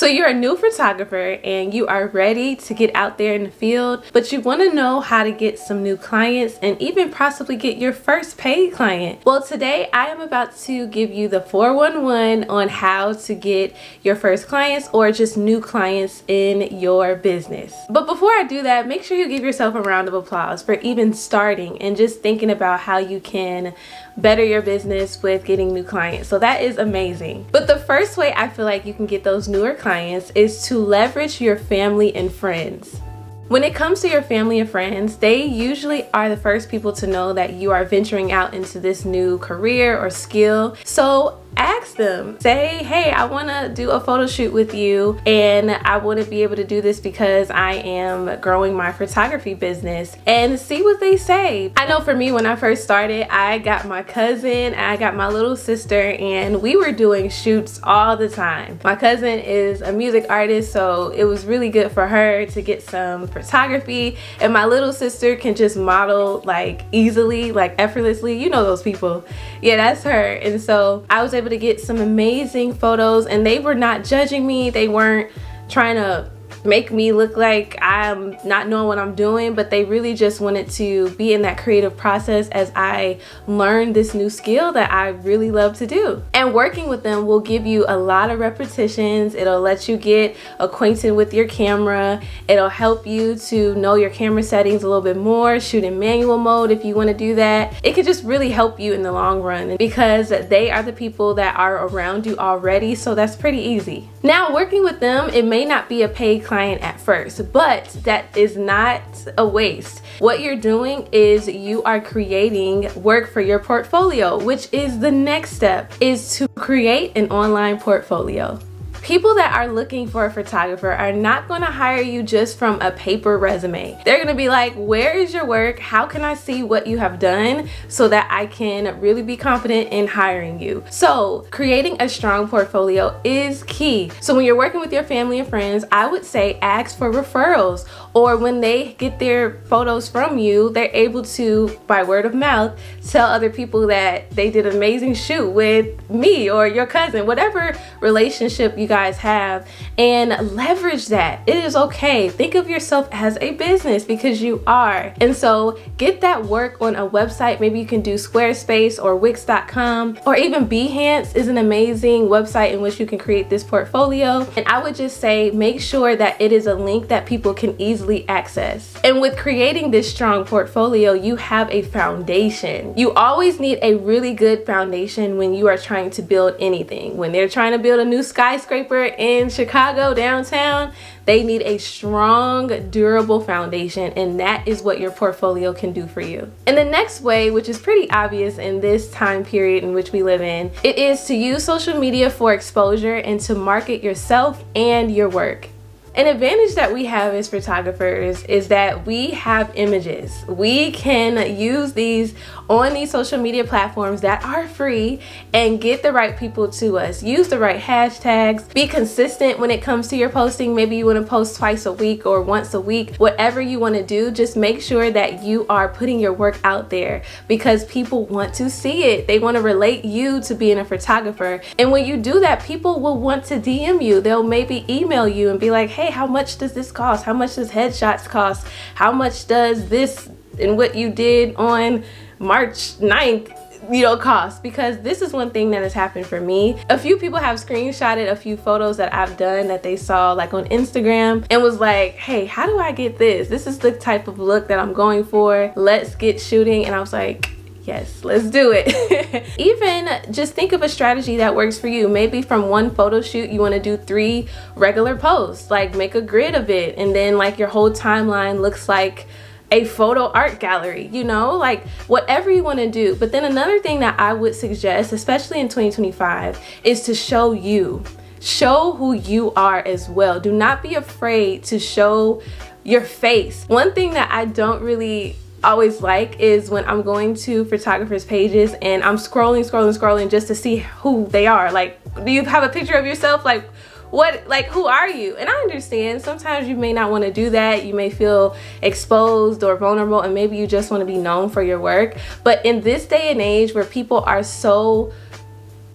So you're a new photographer and you are ready to get out there in the field, but you want to know how to get some new clients and even possibly get your first paid client. Well, today I am about to give you the 411 on how to get your first clients or just new clients in your business. But before I do that, make sure you give yourself a round of applause for even starting and just thinking about how you can better your business with getting new clients. So that is amazing. But the first way I feel like you can get those newer clients is to leverage your family and friends. When it comes to your family and friends, they usually are the first people to know that you are venturing out into this new career or skill. So ask them, say, hey, I want to do a photo shoot with you and I want to be able to do this because I am growing my photography business, and see what they say. I know for me, when I first started, I got my cousin, I got my little sister, and we were doing shoots all the time. My cousin is a music artist, so it was really good for her to get some photography, and my little sister can just model like easily, like effortlessly. You know those people. Yeah, that's her. And so I was able to get some amazing photos, and they were not judging me. They weren't trying to make me look like I'm not knowing what I'm doing, but they really just wanted to be in that creative process as I learned this new skill that I really love to do. And working with them will give you a lot of repetitions. It'll let you get acquainted with your camera. It'll help you to know your camera settings a little bit more, shoot in manual mode if you want to do that. It could just really help you in the long run because they are the people that are around you already, so that's pretty easy. Now, working with them, it may not be a paid client at first, but that is not a waste. What you're doing is you are creating work for your portfolio, which is the next step, is to create an online portfolio. People that are looking for a photographer are not going to hire you just from a paper resume. They're going to be like, where is your work? How can I see what you have done so that I can really be confident in hiring you? So creating a strong portfolio is key. So when you're working with your family and friends, I would say ask for referrals, or when they get their photos from you, they're able to, by word of mouth, tell other people that they did an amazing shoot with me or your cousin, whatever relationship you guys have, and leverage that. It is okay. Think of yourself as a business because you are. And so get that work on a website. Maybe you can do Squarespace or Wix.com, or even Behance is an amazing website in which you can create this portfolio. And I would just say make sure that it is a link that people can easily access. And with creating this strong portfolio, you have a foundation. You always need a really good foundation when you are trying to build anything. When they're trying to build a new skyscraper in Chicago downtown, they need a strong, durable foundation, and that is what your portfolio can do for you. And the next way, which is pretty obvious in this time period in which we live in, it is to use social media for exposure and to market yourself and your work. An advantage that we have as photographers is that we have images. We can use these on these social media platforms that are free and get the right people to us. Use the right hashtags. Be consistent when it comes to your posting. Maybe you want to post twice a week or once a week. Whatever you want to do, just make sure that you are putting your work out there because people want to see it. They want to relate you to being a photographer. And when you do that, people will want to DM you. They'll maybe email you and be like, hey, how much does this cost? How much does headshots cost? How much does this and what you did on March 9th cost? Because this is one thing that has happened for me. A few people have screenshotted a few photos that I've done that they saw like on Instagram and was like, hey, how do I get this? This is the type of look that I'm going for. Let's get shooting. And I was like, yes, let's do it. Even just think of a strategy that works for you. Maybe from one photo shoot, you want to do 3 regular posts, like make a grid of it. And then like your whole timeline looks like a photo art gallery, like whatever you want to do. But then another thing that I would suggest, especially in 2025, is to show you. Show who you are as well. Do not be afraid to show your face. One thing that I don't really always like is when I'm going to photographers' pages and I'm scrolling just to see who they are. Like, do you have a picture of yourself? Like, what, like, who are you? And I understand sometimes you may not want to do that. You may feel exposed or vulnerable, and maybe you just want to be known for your work. But in this day and age where people are so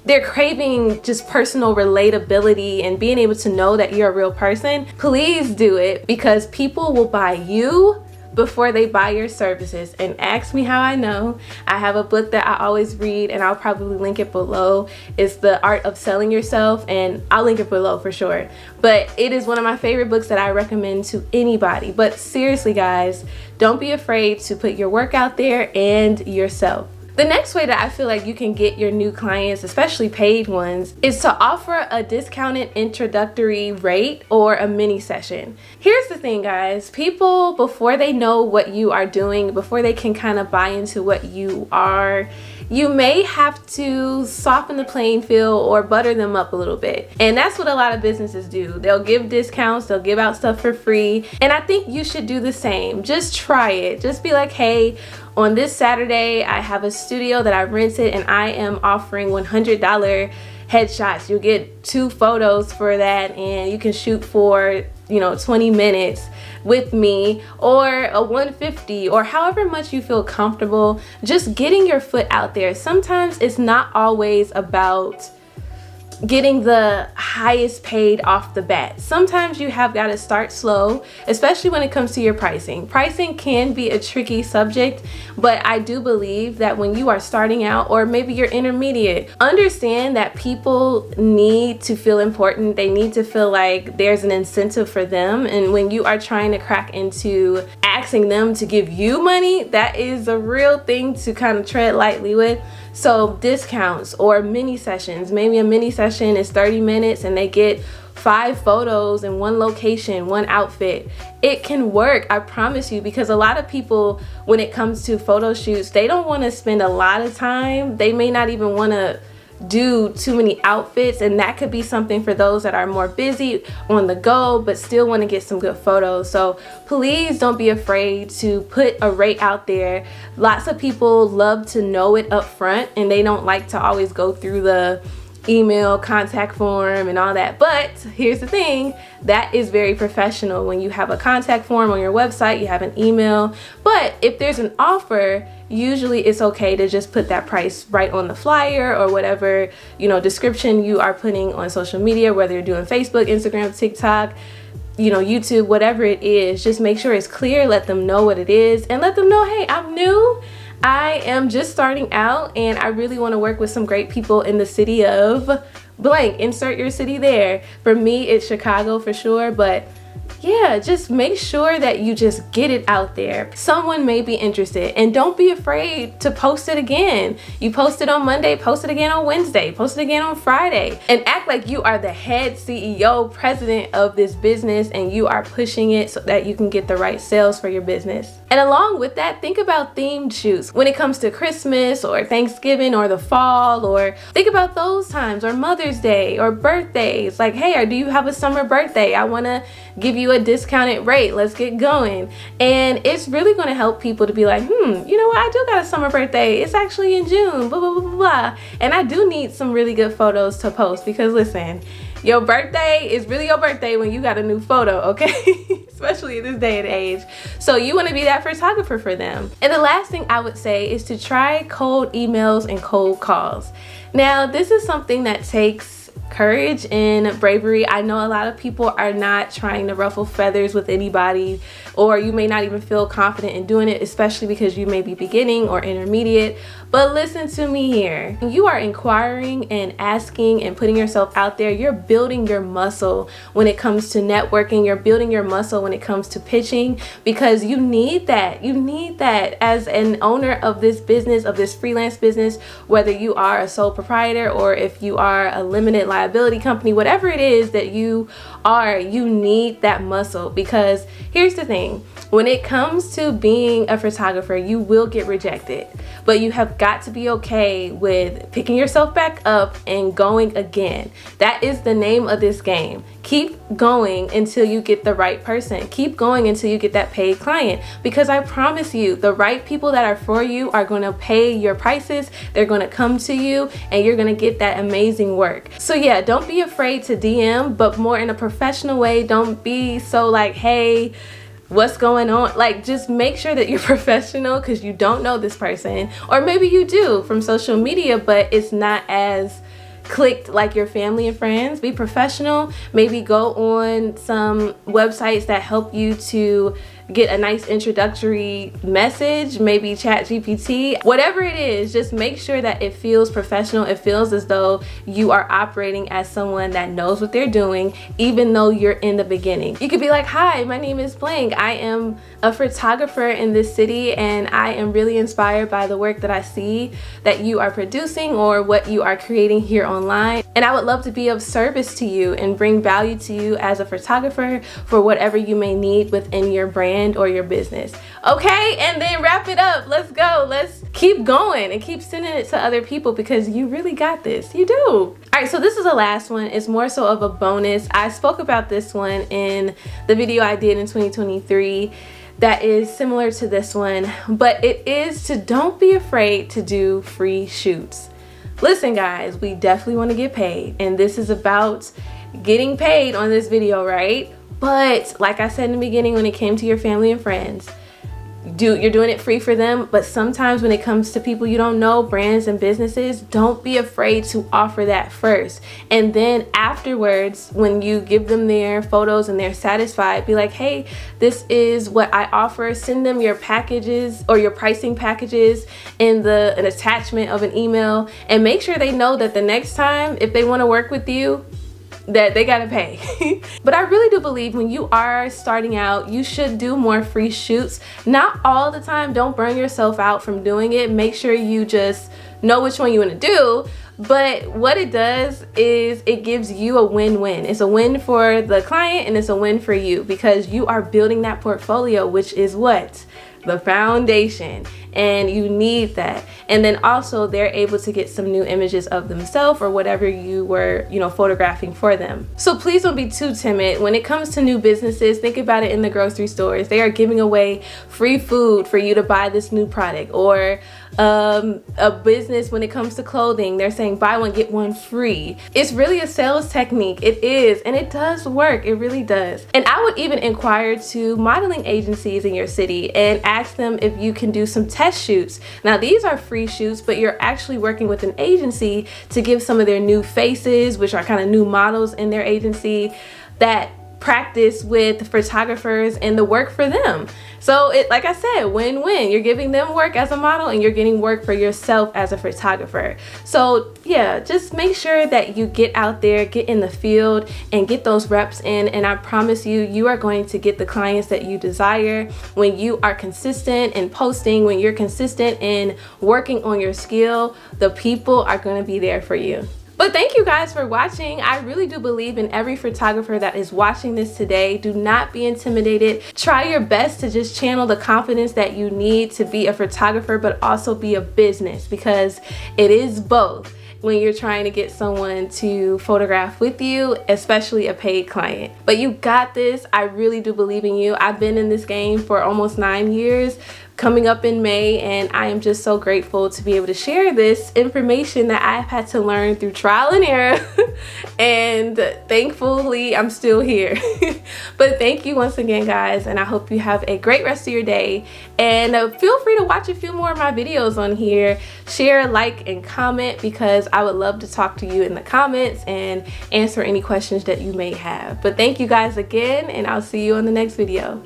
they're craving just personal relatability and being able to know that you're a real person, please do it, because people will buy you before they buy your services. And ask me how I know. I have a book that I always read, and I'll probably link it below. It's The Art of Selling Yourself, and I'll link it below for sure. But it is one of my favorite books that I recommend to anybody. But seriously guys, don't be afraid to put your work out there and yourself. The next way that I feel like you can get your new clients, especially paid ones, is to offer a discounted introductory rate or a mini session. Here's the thing guys, people, before they know what you are doing, before they can kind of buy into what you are, you may have to soften the playing field or butter them up a little bit. And that's what a lot of businesses do. They'll give discounts, they'll give out stuff for free. And I think you should do the same. Just try it. Just be like, hey, on this Saturday, I have a studio that I rented and I am offering $100 headshots. You'll get 2 photos for that, and you can shoot for 20 minutes with me, or a 150, or however much you feel comfortable. Just getting your foot out there. Sometimes it's not always about getting the highest paid off the bat. Sometimes you have got to start slow, especially when it comes to your pricing. Pricing can be a tricky subject, but I do believe that when you are starting out, or maybe you're intermediate, understand that people need to feel important. They need to feel like there's an incentive for them. And when you are trying to crack into asking them to give you money, that is a real thing to kind of tread lightly with. So discounts or mini sessions, maybe a mini session is 30 minutes and they get 5 photos in one location, one outfit. It can work, I promise you, because a lot of people, when it comes to photo shoots, they don't want to spend a lot of time. They may not even want to do too many outfits, and that could be something for those that are more busy on the go but still want to get some good photos. So please don't be afraid to put a rate out there. Lots of people love to know it up front, and they don't like to always go through the email contact form and all that. But here's the thing, that is very professional. When you have a contact form on your website, you have an email. But if there's an offer, usually it's okay to just put that price right on the flyer or whatever description you are putting on social media, whether you're doing Facebook, Instagram, TikTok, YouTube, whatever it is. Just make sure it's clear, let them know what it is, and let them know, hey, I'm new, I am just starting out, and I really want to work with some great people in the city of blank. Insert your city there. For me, it's Chicago for sure, but yeah, just make sure that you just get it out there. Someone may be interested, and don't be afraid to post it again. You post it on Monday, post it again on Wednesday, post it again on Friday, and act like you are the head CEO, president of this business, and you are pushing it so that you can get the right sales for your business. And along with that, think about themed shoots when it comes to Christmas or Thanksgiving or the fall, or think about those times, or Mother's Day or birthdays. Like, hey, or do you have a summer birthday? I want to give you a discounted rate. Let's get going. And it's really going to help people to be like, you know what? I do got a summer birthday. It's actually in June, blah, blah, blah, blah. And I do need some really good photos to post, because listen, your birthday is really your birthday when you got a new photo, okay? Especially in this day and age. So you want to be that photographer for them. And the last thing I would say is to try cold emails and cold calls. Now, this is something that takes courage and bravery. I know a lot of people are not trying to ruffle feathers with anybody, or you may not even feel confident in doing it, especially because you may be beginning or intermediate. But listen to me here. When you are inquiring and asking and putting yourself out there, you're building your muscle when it comes to networking. You're building your muscle when it comes to pitching, because you need that. You need that as an owner of this business, of this freelance business, whether you are a sole proprietor or if you are a limited liability company, whatever it is that you are, you need that muscle. Because here's the thing, when it comes to being a photographer, you will get rejected, but you have got to be okay with picking yourself back up and going again. That is the name of this game. Keep going until you get the right person. Keep going until you get that paid client, because I promise you, the right people that are for you are going to pay your prices. They're going to come to you, and you're going to get that amazing work. So yeah, don't be afraid to DM, but more in a professional way. Don't be so like, hey, what's going on? Like, just make sure that you're professional, because you don't know this person, or maybe you do from social media, but it's not as clicked like your family and friends. Be professional. Maybe go on some websites that help you to get a nice introductory message, maybe ChatGPT, whatever it is. Just make sure that it feels professional. It feels as though you are operating as someone that knows what they're doing, even though you're in the beginning. You could be like, hi, my name is blank. I am a photographer in this city, and I am really inspired by the work that I see that you are producing or what you are creating here online. And I would love to be of service to you and bring value to you as a photographer for whatever you may need within your brand or your business. Okay, and then wrap it up. Let's go. Let's keep going and keep sending it to other people, because you really got this. You do. All right, so this is the last one. It's more so of a bonus. I spoke about this one in the video I did in 2023 that is similar to this one, but it is to don't be afraid to do free shoots. Listen guys, we definitely want to get paid, and this is about getting paid on this video, right? But like I said in the beginning, when it came to your family and friends, you're doing it free for them. But sometimes when it comes to people you don't know, brands and businesses, don't be afraid to offer that first. And then afterwards, when you give them their photos and they're satisfied, be like, hey, this is what I offer. Send them your packages or your pricing packages in an attachment of an email, and make sure they know that the next time, if they want to work with you, that they gotta pay. But I really do believe when you are starting out, you should do more free shoots. Not all the time. Don't burn yourself out from doing it. Make sure you just know which one you want to do. But what it does is it gives you a win-win. It's a win for the client and it's a win for you, because you are building that portfolio, which is what? The foundation. And you need that. And then also they're able to get some new images of themselves or whatever you were, photographing for them. So please don't be too timid. When it comes to new businesses, think about it in the grocery stores. They are giving away free food for you to buy this new product. Or a business, when it comes to clothing, they're saying buy one, get one free. It's really a sales technique. It is, and it does work. It really does. And I would even inquire to modeling agencies in your city and ask them if you can do some test shoots. Now these are free shoots, but you're actually working with an agency to give some of their new faces, which are kind of new models in their agency, that practice with photographers and the work for them. So it, like I said, win-win. You're giving them work as a model and you're getting work for yourself as a photographer. So yeah, just make sure that you get out there, get in the field and get those reps in, and I promise you, you are going to get the clients that you desire when you are consistent in posting, when you're consistent in working on your skill. The people are going to be there for you. But thank you guys for watching. I really do believe in every photographer that is watching this today. Do not be intimidated. Try your best to just channel the confidence that you need to be a photographer, but also be a business, because it is both when you're trying to get someone to photograph with you, especially a paid client. But you got this. I really do believe in you. I've been in this game for almost 9 years, coming up in May, and I am just so grateful to be able to share this information that I've had to learn through trial and error. And thankfully I'm still here. But thank you once again guys, and I hope you have a great rest of your day, and feel free to watch a few more of my videos on here. Share, like, and comment, because I would love to talk to you in the comments and answer any questions that you may have. But thank you guys again, and I'll see you on the next video.